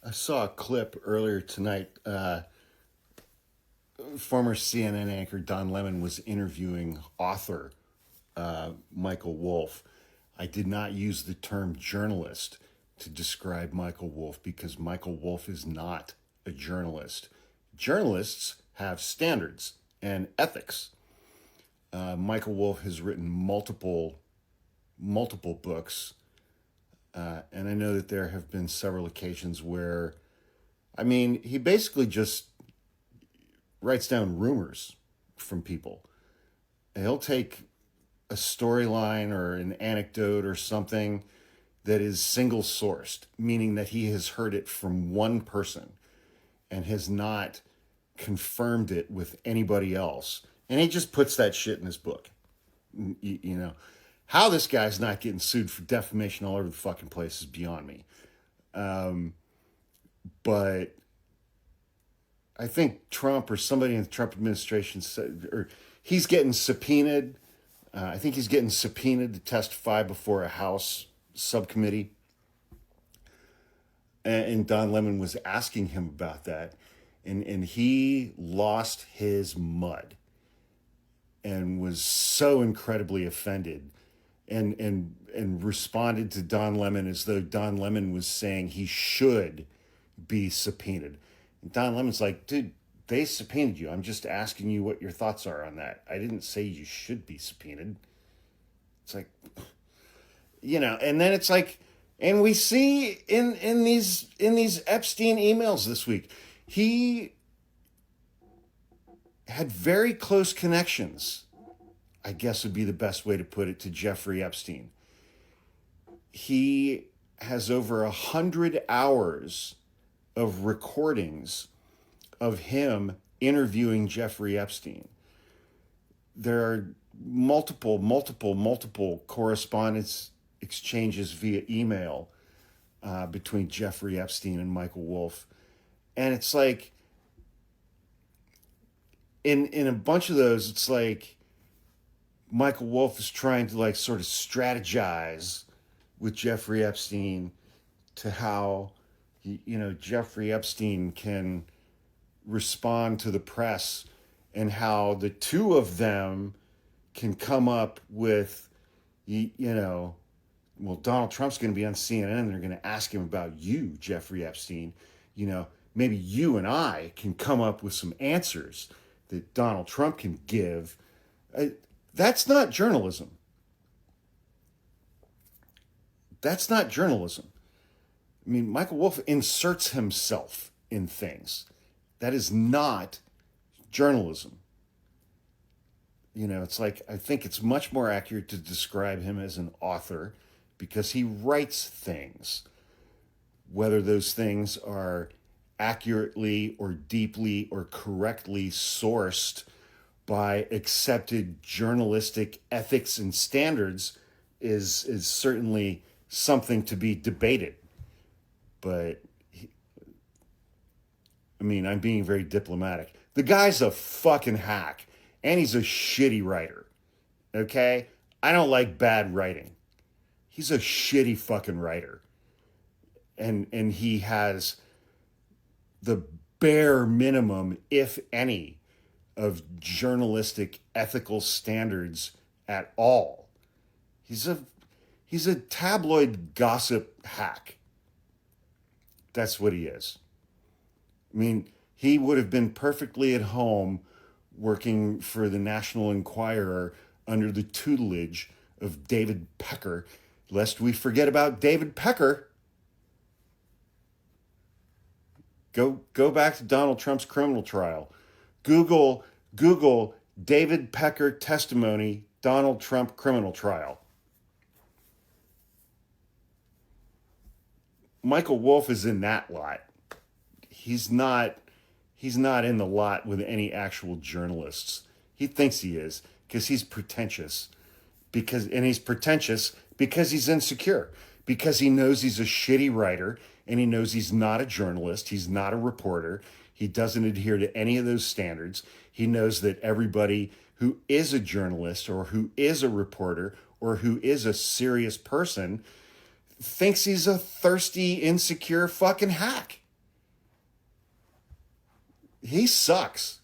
I saw a clip earlier tonight. Former CNN anchor Don Lemon was interviewing author Michael Wolff. I did not use the term journalist to describe Michael Wolff because Michael Wolff is not a journalist. Journalists have standards and ethics. Michael Wolff has written multiple books, and I know that there have been several occasions where, he basically just writes down rumors from people. He'll take a storyline or an anecdote or something that is single sourced, meaning that he has heard it from one person and has not confirmed it with anybody else. And he just puts that shit in his book. You know, how this guy's not getting sued for defamation all over the fucking place is beyond me. But I think Trump or somebody in the Trump administration said, or he's getting subpoenaed. I think he's getting subpoenaed to testify before a House subcommittee. And Don Lemon was asking him about that. And he lost his mud and was so incredibly offended and responded to Don Lemon as though Don Lemon was saying he should be subpoenaed. And Don Lemon's like, dude, they subpoenaed you. I'm just asking you what your thoughts are on that. I didn't say you should be subpoenaed. It's like, and then it's like, and we see in these Epstein emails this week, he had very close connections, I guess would be the best way to put it, to Jeffrey Epstein. He has over 100 hours of recordings of him interviewing Jeffrey Epstein. There are multiple correspondence exchanges via email between Jeffrey Epstein and Michael Wolff. And it's like, in a bunch of those, it's like Michael Wolff is trying to like sort of strategize with Jeffrey Epstein to how, Jeffrey Epstein can respond to the press and how the two of them can come up with, well, Donald Trump's going to be on CNN and they're going to ask him about you, Jeffrey Epstein. Maybe you and I can come up with some answers that Donald Trump can give. That's not journalism. That's not journalism. Michael Wolff inserts himself in things. That is not journalism. It's like, I think it's much more accurate to describe him as an author because he writes things. Whether those things are accurately or deeply or correctly sourced by accepted journalistic ethics and standards is certainly something to be debated. But, I'm being very diplomatic. The guy's a fucking hack, and he's a shitty writer, okay? I don't like bad writing. He's a shitty fucking writer. And he has the bare minimum, if any, of journalistic ethical standards at all. He's a tabloid gossip hack. That's what he is. He would have been perfectly at home working for the National Enquirer under the tutelage of David Pecker, lest we forget about David Pecker. Go back to Donald Trump's criminal trial. Google David Pecker testimony, Donald Trump criminal trial. Michael Wolff is in that lot. He's not in the lot with any actual journalists. He thinks he is because he's pretentious. He's pretentious because he's insecure. Because he knows he's a shitty writer and he knows he's not a journalist. He's not a reporter. He doesn't adhere to any of those standards. He knows that everybody who is a journalist or who is a reporter or who is a serious person thinks he's a thirsty, insecure fucking hack. he sucks.